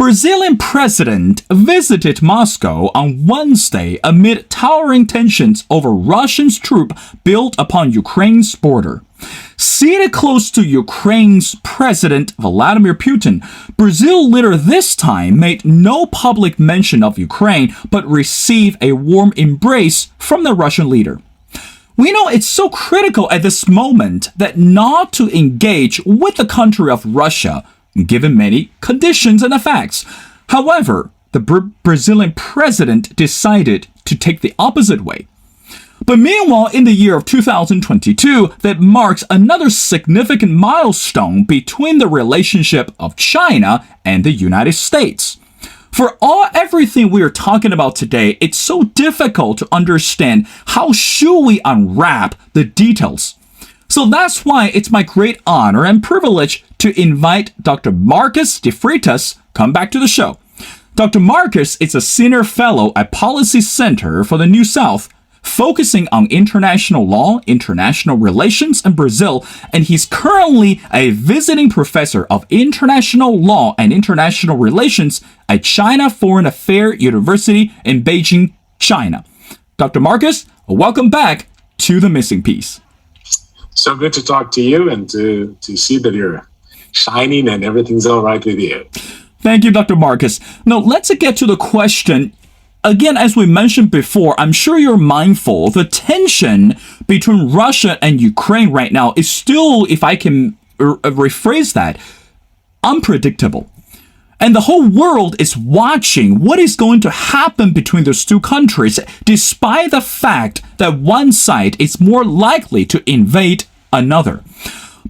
Brazilian president visited Moscow on Wednesday amid towering tensions over Russia's troop built upon Ukraine's border. Seated close to Ukraine's President Vladimir Putin, Brazil leader this time made no public mention of Ukraine but received a warm embrace from the Russian leader. We know it's so critical at this moment that not to engage with the country of Russia, given many conditions and effects. However, the Brazilian president decided to take the opposite way. But meanwhile, in the year of 2022, that marks another significant milestone between the relationship of China and the United States. For everything we are talking about today, it's so difficult to understand how should we unwrap the details. So that's why it's my great honor and privilege to invite Dr. Marcus de Freitas come back to the show. Dr. Marcus is a senior fellow at Policy Center for the New South, focusing on international law, international relations, and Brazil, and he's currently a visiting professor of international law and international relations at China Foreign Affairs University in Beijing, China. Dr. Marcus, welcome back to The Missing Piece. So good to talk to you and to see that you're shining and everything's all right with you. Thank you, Dr. Marcus. Now, let's get to the question. Again, as we mentioned before, I'm sure you're mindful the tension between Russia and Ukraine right now is still, if I can rephrase that, unpredictable. And the whole world is watching what is going to happen between those two countries, despite the fact that one side is more likely to invade another.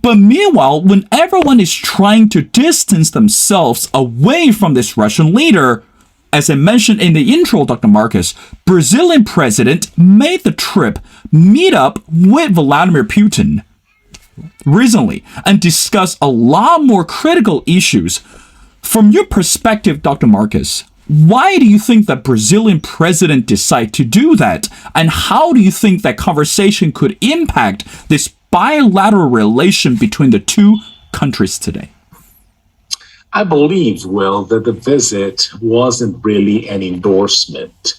But meanwhile, when everyone is trying to distance themselves away from this Russian leader, as I mentioned in the intro, Dr. Marcus, Brazilian president made the trip meet up with Vladimir Putin recently and discuss a lot more critical issues. From your perspective, Dr. Marcus, why do you think that Brazilian president decided to do that? And how do you think that conversation could impact this bilateral relation between the two countries today? I believe, Will, that the visit wasn't really an endorsement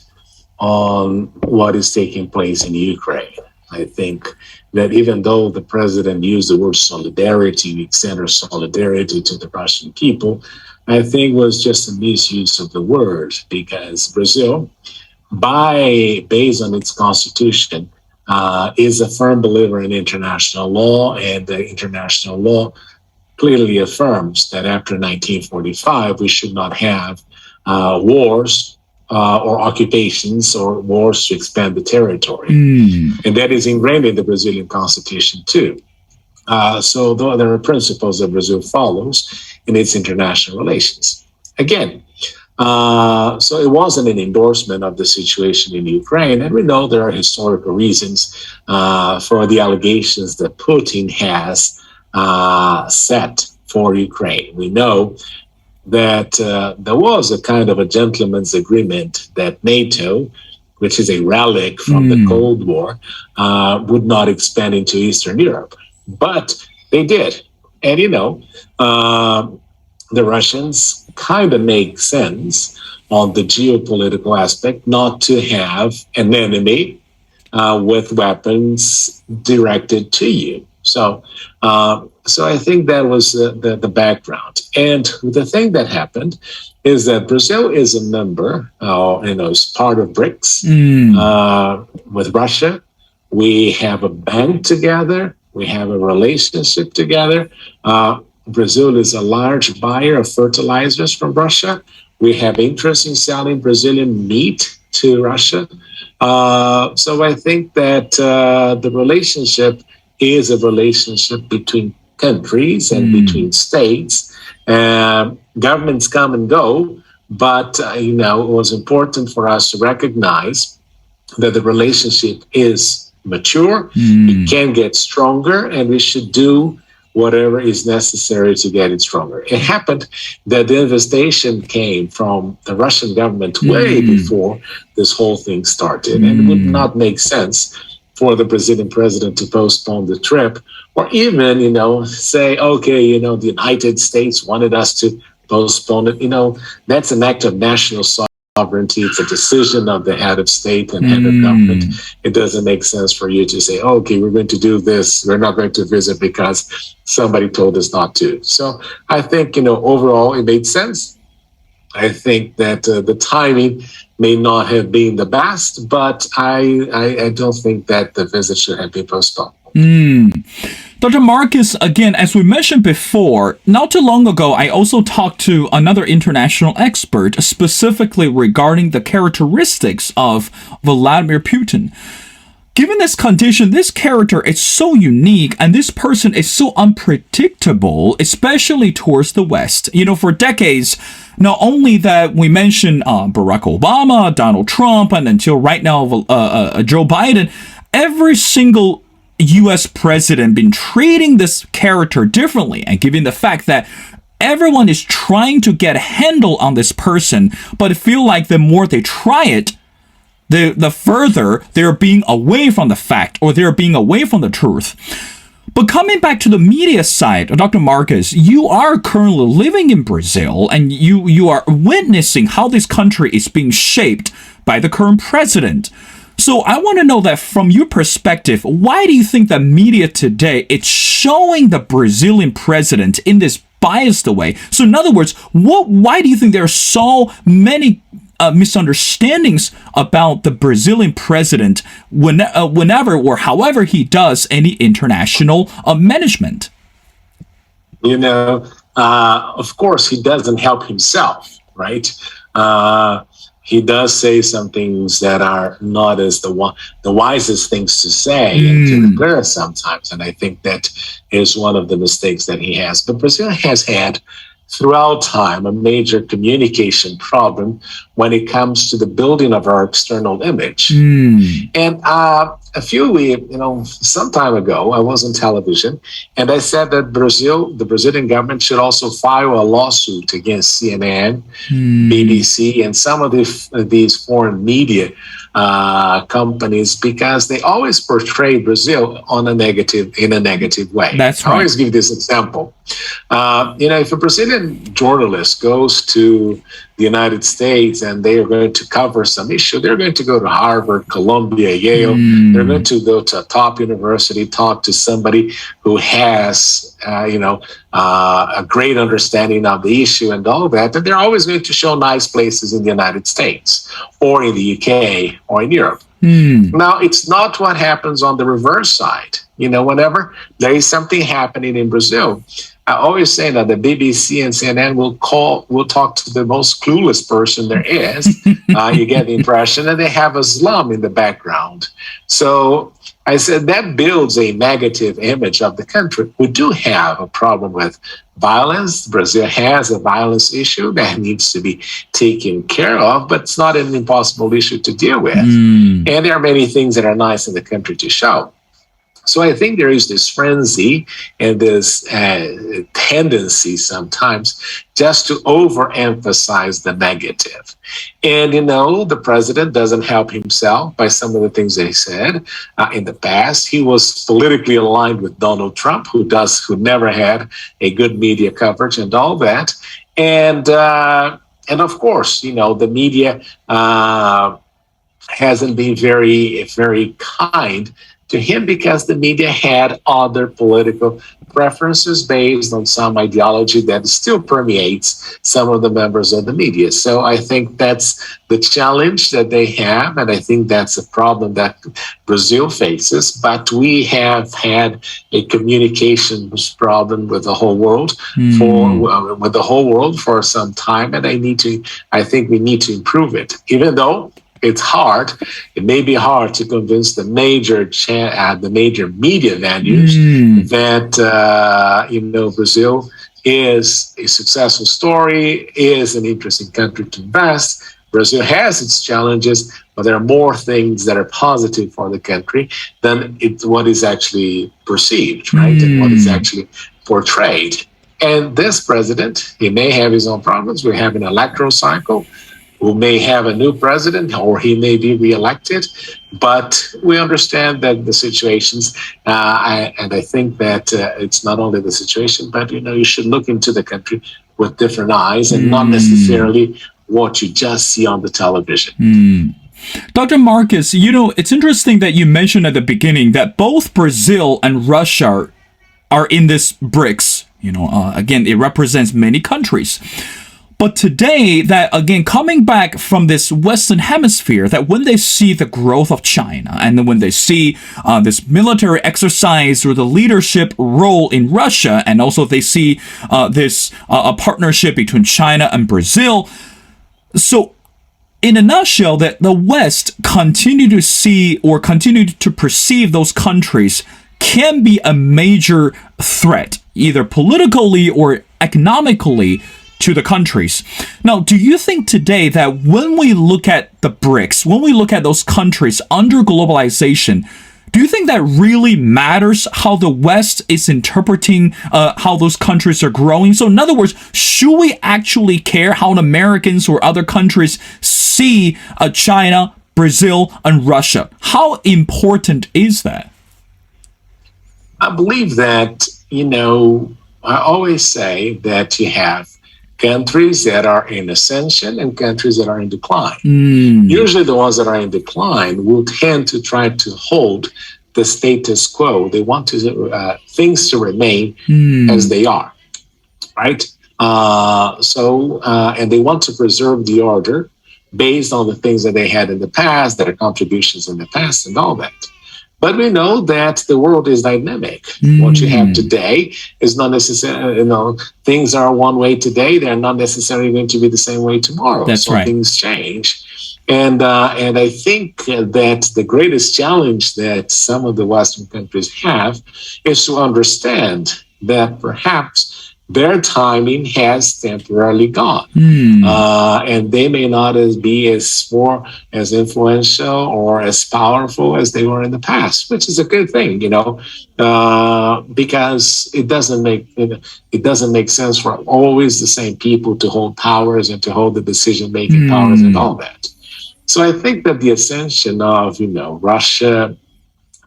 on what is taking place in Ukraine. I think that even though the president used the word solidarity, we extend our solidarity to the Russian people, I think was just a misuse of the word, because Brazil, based on its constitution, is a firm believer in international law, and the international law clearly affirms that after 1945, we should not have wars or occupations or wars to expand the territory. And that is ingrained in the Brazilian constitution too. So there are principles that Brazil follows in its international relations. Again, so it wasn't an endorsement of the situation in Ukraine. And we know there are historical reasons for the allegations that Putin has set for Ukraine. We know that there was a kind of a gentleman's agreement that NATO, which is a relic from the Cold War, would not expand into Eastern Europe. But they did. And, the Russians kind of make sense on the geopolitical aspect not to have an enemy with weapons directed to you. So I think that was the background. And the thing that happened is that Brazil is a member, is part of BRICS with Russia. We have a bank together. We have a relationship together. Brazil is a large buyer of fertilizers from Russia. We have interest in selling Brazilian meat to Russia. So I think that the relationship is a relationship between countries and between states. Governments come and go, but it was important for us to recognize that the relationship is mature, it can get stronger, and we should do whatever is necessary to get it stronger. It happened that the invitation came from the Russian government way before this whole thing started, and it would not make sense for the Brazilian president to postpone the trip, or even, say, okay, the United States wanted us to postpone it. That's an act of national sovereignty. It's a decision of the head of state and head of government. It doesn't make sense for you to say, okay, we're going to do this. We're not going to visit because somebody told us not to. So I think, overall, it made sense. I think that the timing may not have been the best, but I don't think that the visit should have been postponed. Dr. Marcus, again, as we mentioned before, not too long ago, I also talked to another international expert specifically regarding the characteristics of Vladimir Putin. Given this condition, this character is so unique and this person is so unpredictable, especially towards the West. For decades, not only that we mentioned Barack Obama, Donald Trump, and until right now, Joe Biden, every single U.S. president been treating this character differently, and given the fact that everyone is trying to get a handle on this person, but I feel like the more they try it, the further they're being away from the fact, or they're being away from the truth. But coming back to the media side, Dr. Marcus, you are currently living in Brazil, and you are witnessing how this country is being shaped by the current president. So I want to know that from your perspective, why do you think that media today is showing the Brazilian president in this biased way? So in other words, why do you think there are so many misunderstandings about the Brazilian president whenever or however he does any international management? Of course, he doesn't help himself, right? He does say some things that are not as the wisest things to say and to declare sometimes. And I think that is one of the mistakes that he has. But Brazil has had throughout time a major communication problem when it comes to the building of our external image. And some time ago, I was on television and I said that the Brazilian government should also file a lawsuit against CNN, BBC, and some of these foreign media companies, because they always portray Brazil in a negative way. That's right. I always give this example. If a Brazilian journalist goes to the United States and they are going to cover some issue, they're going to go to Harvard, Columbia, Yale. They're going to go to a top university, talk to somebody who has, a great understanding of the issue and all that. And they're always going to show nice places in the United States or in the UK or in Europe. Now, it's not what happens on the reverse side. Whenever there is something happening in Brazil, I always say that the BBC and CNN will talk to the most clueless person there is. You get the impression that they have a slum in the background. So I said that builds a negative image of the country. We do have a problem with violence. Brazil has a violence issue that needs to be taken care of, but it's not an impossible issue to deal with. And there are many things that are nice in the country to show. So I think there is this frenzy and this tendency sometimes just to overemphasize the negative. And, the president doesn't help himself by some of the things that he said. In the past, he was politically aligned with Donald Trump, who never had a good media coverage and all that. And of course, the media hasn't been very, very kind to him because the media had other political preferences based on some ideology that still permeates some of the members of the media. So I think that's the challenge that they have, and I think that's a problem that Brazil faces. But we have had a communications problem with the whole world for some time, and I think we need to improve it, even though it's hard. It may be hard to convince the major media venues that Brazil is a successful story, is an interesting country to invest. Brazil has its challenges, but there are more things that are positive for the country than what is actually perceived, right? And what is actually portrayed. And this president, he may have his own problems. We have an electoral cycle. We may have a new president, or he may be reelected, but we understand that the situations, and I think that it's not only the situation, but you should look into the country with different eyes and not necessarily what you just see on the television. Dr. Marcus, it's interesting that you mentioned at the beginning that both Brazil and Russia are in this BRICS. Again, it represents many countries. But today, that again, coming back from this Western Hemisphere, that when they see the growth of China, and then when they see this military exercise or the leadership role in Russia, and also they see this a partnership between China and Brazil. So, in a nutshell, that the West continue to see or continue to perceive those countries can be a major threat, either politically or economically, to the countries. Now, do you think today that when we look at the BRICS, when we look at those countries under globalization, do you think that really matters how the West is interpreting how those countries are growing? So in other words, should we actually care how Americans or other countries see China, Brazil, and Russia? How important is that? I believe that, I always say that you have countries that are in ascension and countries that are in decline. Usually the ones that are in decline will tend to try to hold the status quo. They want things to remain as they are, right? And they want to preserve the order based on the things that they had in the past, their contributions in the past and all that. But we know that the world is dynamic. What you have today is not necessarily, things are one way today. They're not necessarily going to be the same way tomorrow. That's right. Things change. And I think that the greatest challenge that some of the Western countries have is to understand that perhaps their timing has temporarily gone. And they may not be as influential or as powerful as they were in the past, which is a good thing, because it doesn't make sense for always the same people to hold powers and to hold the decision-making powers and all that. So I think that the ascension of, Russia,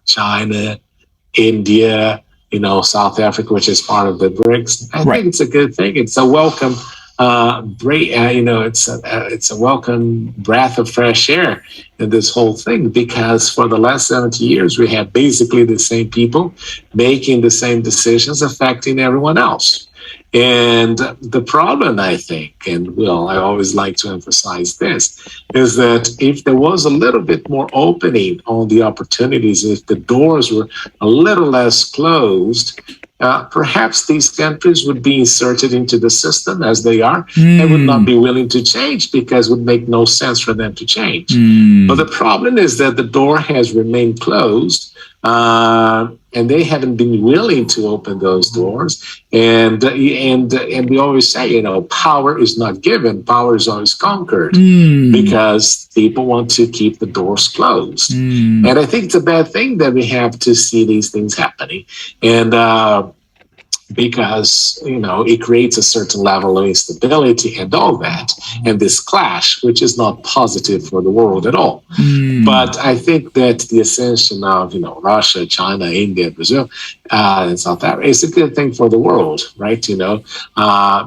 China, India, South Africa, which is part of the BRICS. I think it's a good thing. It's a welcome break. It's a welcome breath of fresh air in this whole thing, because for the last 70 years we had basically the same people making the same decisions affecting everyone else. And the problem, I think, and I always like to emphasize this, is that if there was a little bit more opening on the opportunities, if the doors were a little less closed, perhaps these countries would be inserted into the system as they are and would not be willing to change because it would make no sense for them to change. But the problem is that the door has remained closed. And they haven't been willing to open those doors. And we always say, power is not given, power is always conquered, because people want to keep the doors closed. And I think it's a bad thing that we have to see these things happening. And because, it creates a certain level of instability and all that, and this clash, which is not positive for the world at all. But I think that the ascension of, Russia, China, India, Brazil, and South Africa is a good thing for the world, right?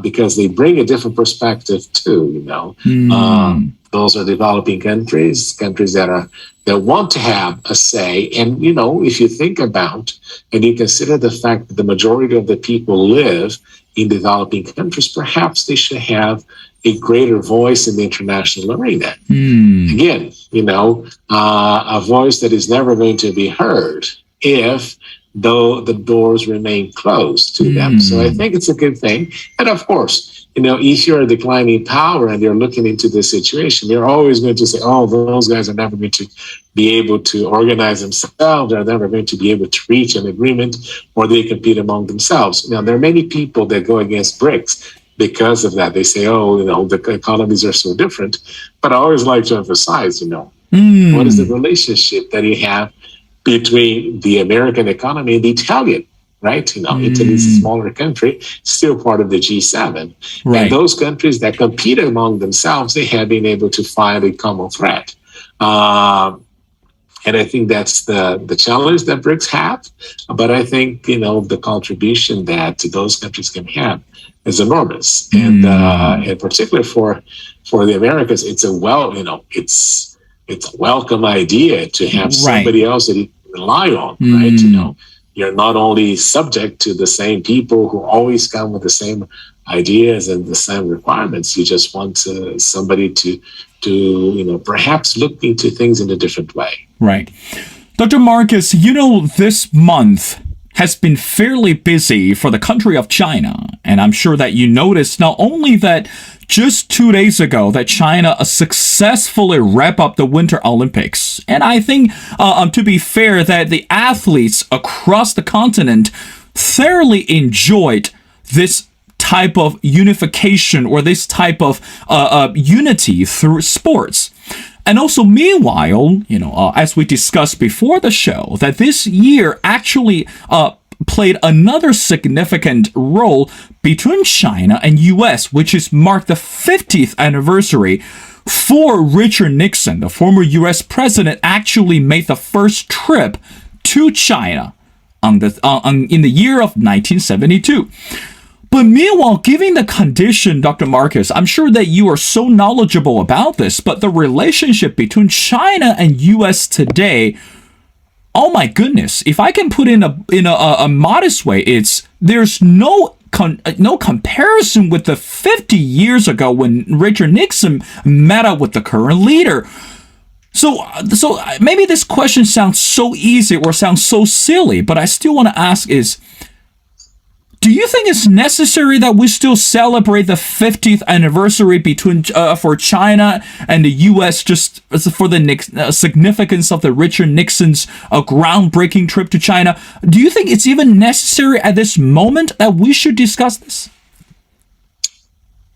Because they bring a different perspective too, those are developing countries that want to have a say. And, if you think about and you consider the fact that the majority of the people live in developing countries, perhaps they should have a greater voice in the international arena. Again, a voice that is never going to be heard if though the doors remain closed to them. So I think it's a good thing. And of course, if you're a declining power and you're looking into this situation, you're always going to say, oh, those guys are never going to be able to organize themselves. They're never going to be able to reach an agreement, or they compete among themselves. Now, there are many people that go against BRICS because of that. They say, oh, the economies are so different. But I always like to emphasize, what is the relationship that you have between the American economy and the Italian, right? Italy is a smaller country, still part of the G7. Right. And those countries that compete among themselves, they have been able to find a common threat. And I think that's the challenge that BRICS have. But I think, the contribution that those countries can have is enormous. And particularly for the Americans, it's it's a welcome idea to have somebody else that you can rely on, right? You're not only subject to the same people who always come with the same ideas and the same requirements. You just want somebody to perhaps look into things in a different way. Right. Dr. Marcus, this month has been fairly busy for the country of China. And I'm sure that you noticed not only that just 2 days ago that China successfully wrapped up the Winter Olympics. And I think, to be fair, that the athletes across the continent thoroughly enjoyed this type of unification or this type of unity through sports. And also, meanwhile, as we discussed before the show, that this year actually played another significant role between China and U.S., which is marked the 50th anniversary for Richard Nixon, the former U.S. president, actually made the first trip to China in the year of 1972. But meanwhile, given the condition, Dr. Marcus, I'm sure that you are so knowledgeable about this, but the relationship between China and U.S. today, oh my goodness, if I can put in a modest way, there's no comparison with the 50 years ago when Richard Nixon met up with the current leader. So maybe this question sounds so easy or sounds so silly, but I still want to ask is, do you think it's necessary that we still celebrate the 50th anniversary for China and the U.S. just for the significance of the Richard Nixon's groundbreaking trip to China? Do you think it's even necessary at this moment that we should discuss this?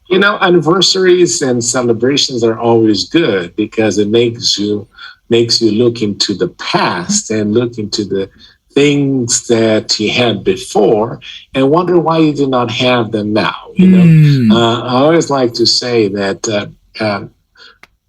Anniversaries and celebrations are always good because it makes you look into the past and look into the things that you had before and wonder why you do not have them now. I always like to say that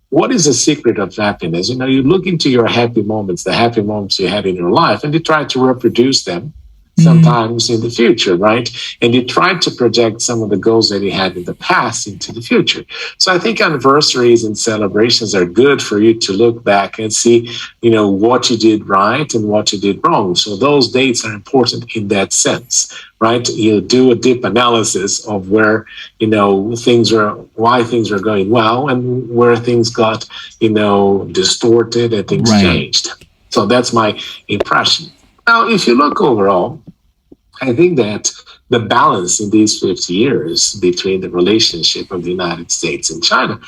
what is the secret of happiness? You look into your happy moments, the happy moments you had in your life, and you try to reproduce them sometimes in the future, right? And you try to project some of the goals that you had in the past into the future. So I think anniversaries and celebrations are good for you to look back and see, what you did right and what you did wrong. So those dates are important in that sense, right? You do a deep analysis of where, why things are going well and where things got, distorted and things changed. So that's my impression. Now, if you look overall, I think that the balance in these 50 years between the relationship of the United States and China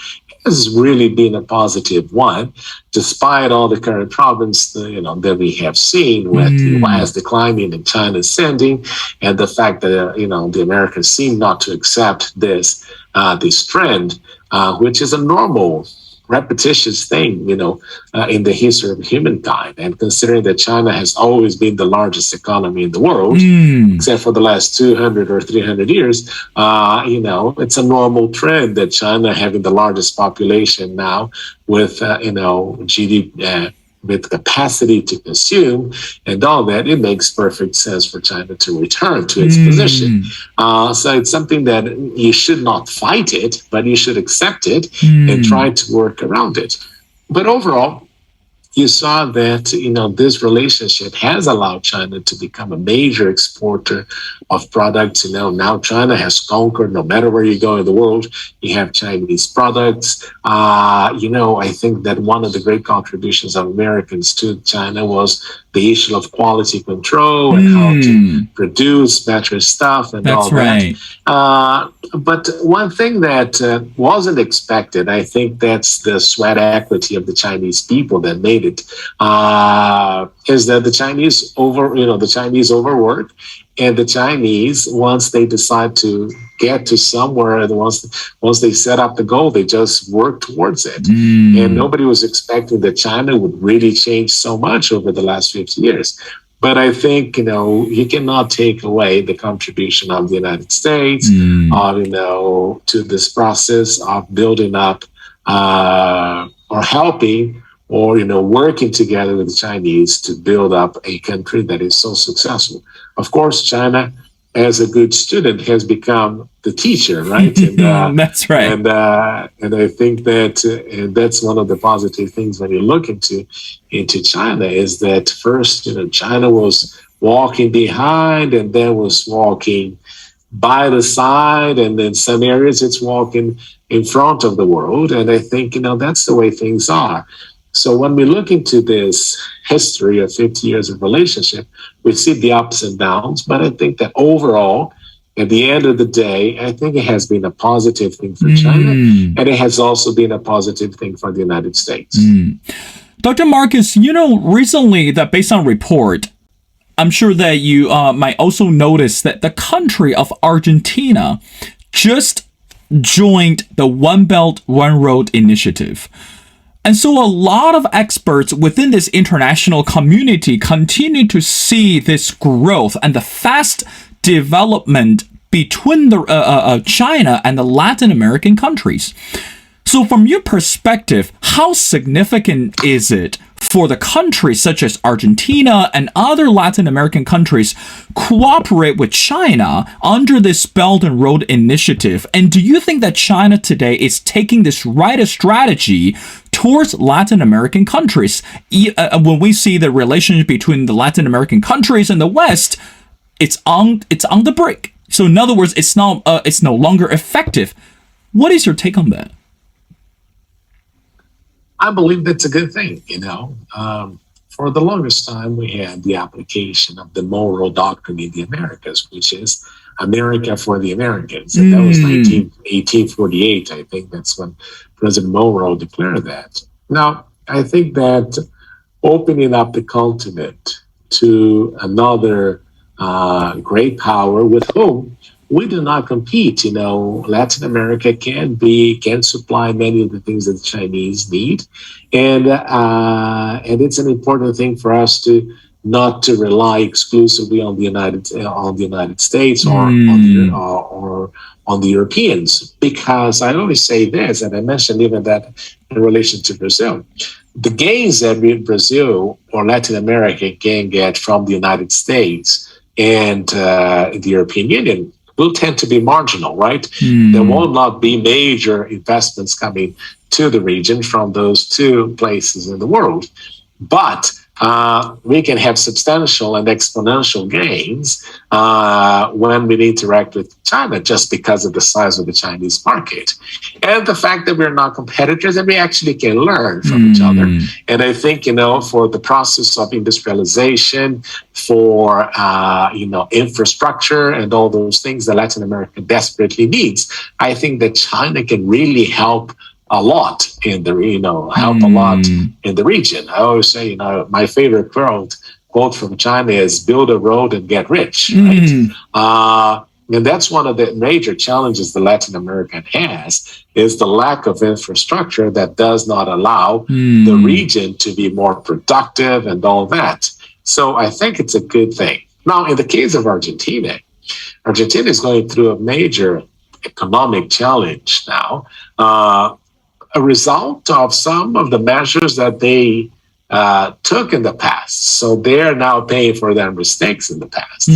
has really been a positive one, despite all the current problems, that we have seen with the U.S. declining and China ascending, and the fact that, the Americans seem not to accept this trend, which is a normal repetitious thing, in the history of humankind. And considering that China has always been the largest economy in the world, except for the last 200 or 300 years, it's a normal trend that China having the largest population now with, GDP, with capacity to consume and all that, it makes perfect sense for China to return to its position. So it's something that you should not fight it, but you should accept it and try to work around it. But overall, you saw that, this relationship has allowed China to become a major exporter of products. Now China has conquered, no matter where you go in the world, you have Chinese products. I think that one of the great contributions of Americans to China was the issue of quality control and how to produce better stuff and all that. But one thing that wasn't expected, I think that's the sweat equity of the Chinese people that made it, is that the Chinese overwork, and the Chinese, once they decide to get to somewhere, and once they set up the goal, they just work towards it. And nobody was expecting that China would really change so much over the last 50 years. But I think, you cannot take away the contribution of the United States, to this process of building up or helping or working together with the Chinese to build up a country that is so successful. Of course, China, as a good student, has become the teacher, right? That's right. And I think that and that's one of the positive things when you look into China is that first, China was walking behind and then was walking by the side, and in some areas it's walking in front of the world. And I think that's the way things are. So when we look into this history of 50 years of relationship, we see the ups and downs. But I think that overall, at the end of the day, I think it has been a positive thing for China, and it has also been a positive thing for the United States. Dr. Marcus, recently that based on report, I'm sure that you might also notice that the country of Argentina just joined the One Belt, One Road initiative. And so a lot of experts within this international community continue to see this growth and the fast development between the China and the Latin American countries. So from your perspective, how significant is it for the countries such as Argentina and other Latin American countries cooperate with China under this Belt and Road initiative? And do you think that China today is taking this right strategy towards Latin American countries? When we see the relationship between the Latin American countries and the West, it's on the brink. So in other words, it's no longer effective. What is your take on that? I believe that's a good thing. For the longest time, we had the application of the Monroe Doctrine in the Americas, which is America for the Americans. And that was 1848, I think. That's when President Monroe declared that. Now, I think that opening up the continent to another great power with whom we do not compete. Latin America can supply many of the things that the Chinese need, and it's an important thing for us to not to rely exclusively on the United States or on the Europeans, because I always say this, and I mentioned even that in relation to Brazil. The gains that Brazil or Latin America can get from the United States and the European Union will tend to be marginal, right? There will not be major investments coming to the region from those two places in the world. But we can have substantial and exponential gains when we interact with China, just because of the size of the Chinese market and the fact that we're not competitors and we actually can learn from each other. And I think, for the process of industrialization, for, infrastructure and all those things that Latin America desperately needs, I think that China can really help a lot in the region. I always say, my favorite quote from China is "Build a road and get rich." Right? And that's one of the major challenges that Latin America has, is the lack of infrastructure that does not allow the region to be more productive and all that. So I think it's a good thing. Now, in the case of Argentina is going through a major economic challenge now. A result of some of the measures that they took in the past. So they're now paying for their mistakes in the past.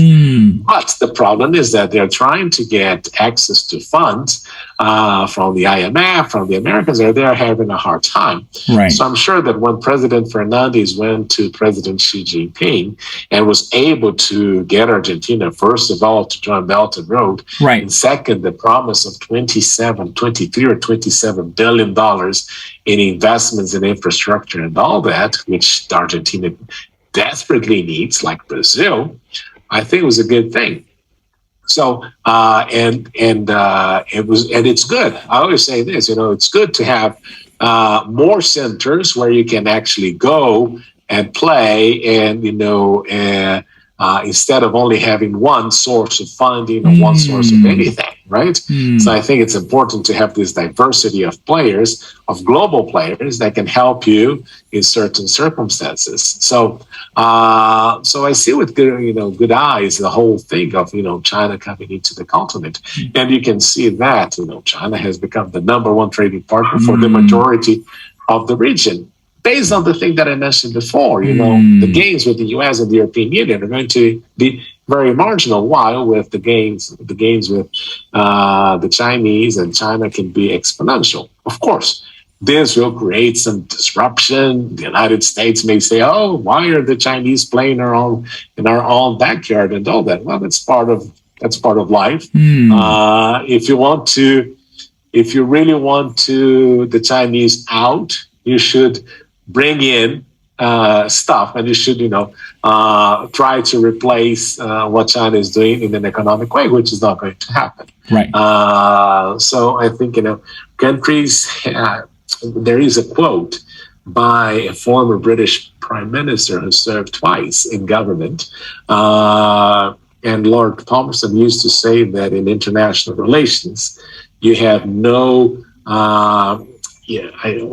But the problem is that they're trying to get access to funds from the IMF, from the Americans, and they're having a hard time. Right. So I'm sure that when President Fernandez went to President Xi Jinping and was able to get Argentina, first of all, to join Belt and Road, right, and second, the promise of 23 or $27 billion in investments in infrastructure and all that, which Argentina desperately needs, like Brazil, I think it was a good thing. So, it's good. I always say this, it's good to have more centers where you can actually go and play, and instead of only having one source of funding or one source of anything, right? So I think it's important to have this diversity of players, of global players that can help you in certain circumstances. So I see with good eyes the whole thing of China coming into the continent, and you can see that China has become the number one trading partner for the majority of the region. based on the thing that I mentioned before, the gains with the U.S. and the European Union are going to be very marginal, while with the gains with the Chinese and China can be exponential. Of course, this will create some disruption. The United States may say, "Oh, why are the Chinese playing in our own backyard and all that?" Well, that's part of life. If you really want the Chinese out, you should bring in stuff, and you should, try to replace what China is doing in an economic way, which is not going to happen. Right. So I think, countries. There is a quote by a former British Prime Minister who served twice in government, and Lord Palmerston used to say that in international relations, you have no.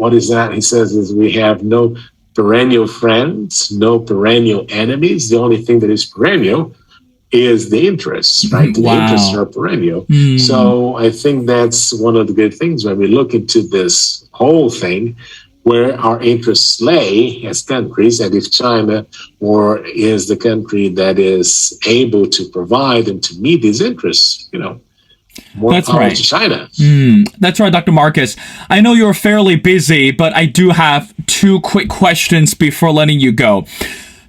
What is that? He says is we have no perennial friends, no perennial enemies. The only thing that is perennial is the interests, right? The interests are perennial. So I think that's one of the good things when we look into this whole thing, where our interests lay as countries, and if China is the country that is able to provide and to meet these interests, more That's power right. to China. That's right, Dr. Marcus. I know you're fairly busy, but I do have two quick questions before letting you go.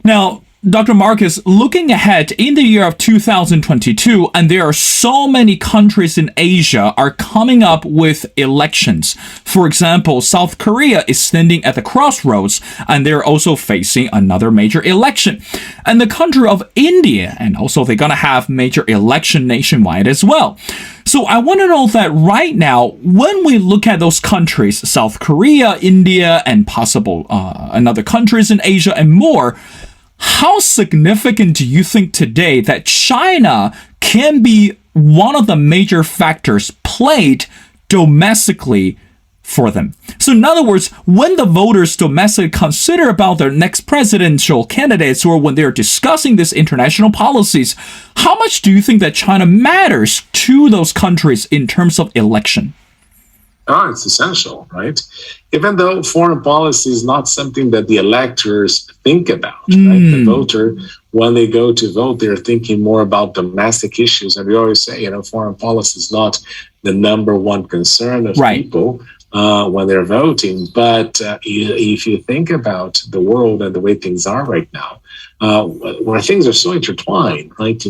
Now, Dr. Marcus, looking ahead in the year of 2022, and there are so many countries in Asia are coming up with elections. For example, South Korea is standing at the crossroads, and they're also facing another major election. And the country of India, and also they're going to have major election nationwide as well. So I want to know that right now, when we look at those countries, South Korea, India, and possible another countries in Asia and more, how significant do you think today that China can be one of the major factors played domestically for them? So in other words, when the voters domestically consider about their next presidential candidates, or when they're discussing these international policies, how much do you think that China matters to those countries in terms of election? Oh, it's essential, right? Even though foreign policy is not something that the electors think about, right? The voter, when they go to vote, they're thinking more about domestic issues. And we always say, foreign policy is not the number one concern of people when they're voting. But if you think about the world and the way things are right now, where things are so intertwined, right?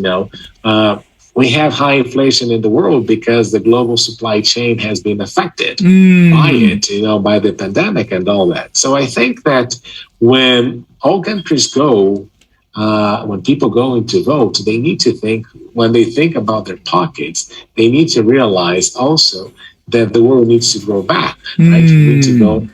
We have high inflation in the world because the global supply chain has been affected by it, by the pandemic and all that. So I think that when all countries when people go in to vote, they need to think, when they think about their pockets, they need to realize also that the world needs to grow back, right? We need to go.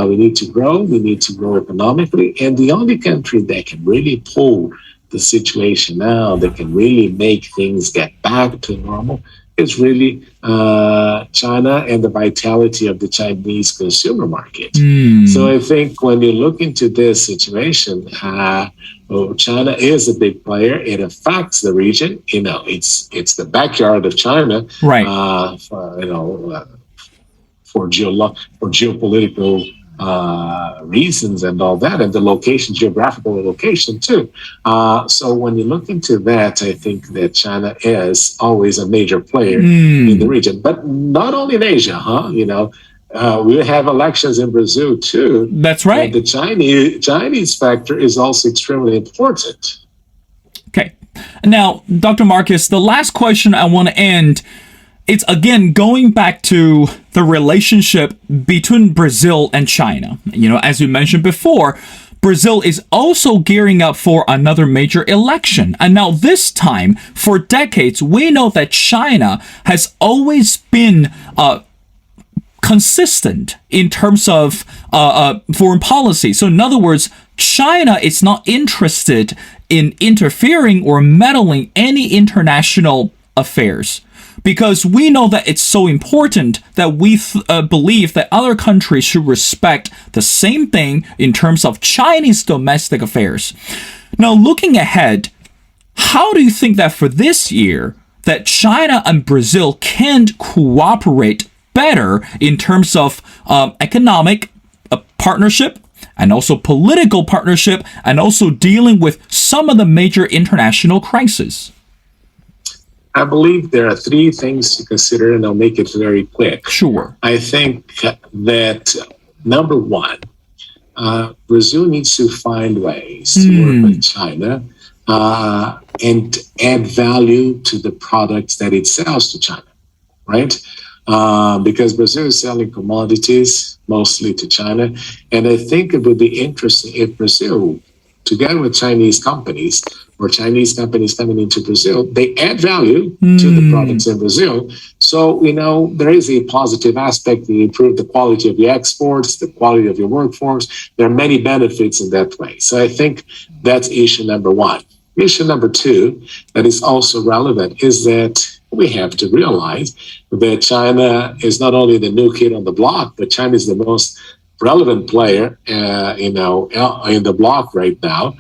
We need to grow. We need to grow economically. And the only country that can really pull the situation now, that can really make things get back to normal, is really China and the vitality of the Chinese consumer market. So I think when you look into this situation, China is a big player. It affects the region. It's the backyard of China, right? For geopolitical reasons and all that, and the geographical location too. So when you look into that, I think that China is always a major player in the region, but not only in Asia, we have elections in Brazil too. That's right. And the Chinese factor is also extremely important. Okay. Now, Dr. Marcus, the last question I want to end, it's again going back to the relationship between Brazil and China. As we mentioned before, Brazil is also gearing up for another major election. And now this time, for decades, we know that China has always been consistent in terms of foreign policy. So in other words, China is not interested in interfering or meddling any international affairs, because we know that it's so important that we believe that other countries should respect the same thing in terms of Chinese domestic affairs. Now, looking ahead, how do you think that for this year that China and Brazil can cooperate better in terms of economic partnership and also political partnership, and also dealing with some of the major international crises? I believe there are three things to consider, and I'll make it very quick. Sure. I think that number one, Brazil needs to find ways to work with China and add value to the products that it sells to China, right? Because Brazil is selling commodities mostly to China. And I think it would be interesting if Brazil, together with Chinese companies or Chinese companies coming into Brazil, they add value to the products in Brazil. So, there is a positive aspect to improve the quality of your exports, the quality of your workforce. There are many benefits in that way. So I think that's issue number one. Issue number two, that is also relevant, is that we have to realize that China is not only the new kid on the block, but China is the most relevant player, in the block right now.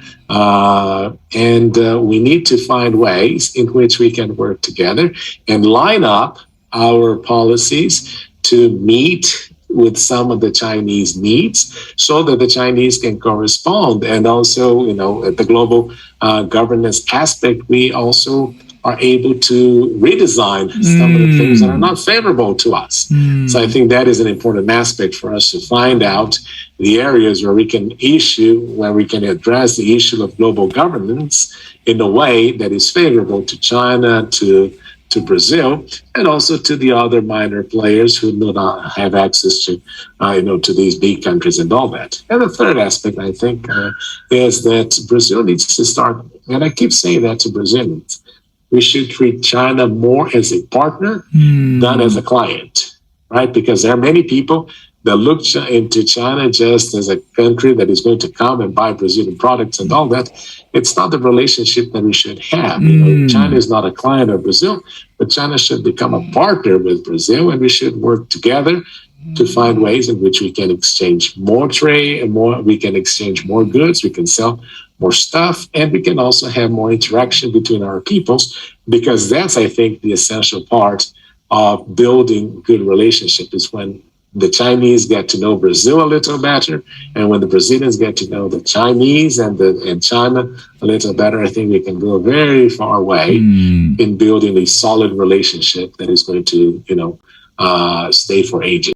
And we need to find ways in which we can work together and line up our policies to meet with some of the Chinese needs so that the Chinese can correspond. And also, at the global governance aspect, we also are able to redesign some of the things that are not favorable to us. So I think that is an important aspect for us to find out the areas where we can address the issue of global governance in a way that is favorable to China, to Brazil, and also to the other minor players who do not have access to, to these big countries and all that. And the third aspect, I think, is that Brazil needs to start, and I keep saying that to Brazilians, we should treat China more as a partner than as a client, right? Because there are many people that look into China just as a country that is going to come and buy Brazilian products and all that. It's not the relationship that we should have. China is not a client of Brazil, but China should become a partner with Brazil, and we should work together to find ways in which we can exchange more trade and we can exchange more goods, we can sell more stuff, and we can also have more interaction between our peoples, because that's, I think, the essential part of building good relationship is when the Chinese get to know Brazil a little better, and when the Brazilians get to know the Chinese and China a little better, I think we can go a very far way in building a solid relationship that is going to, stay for ages.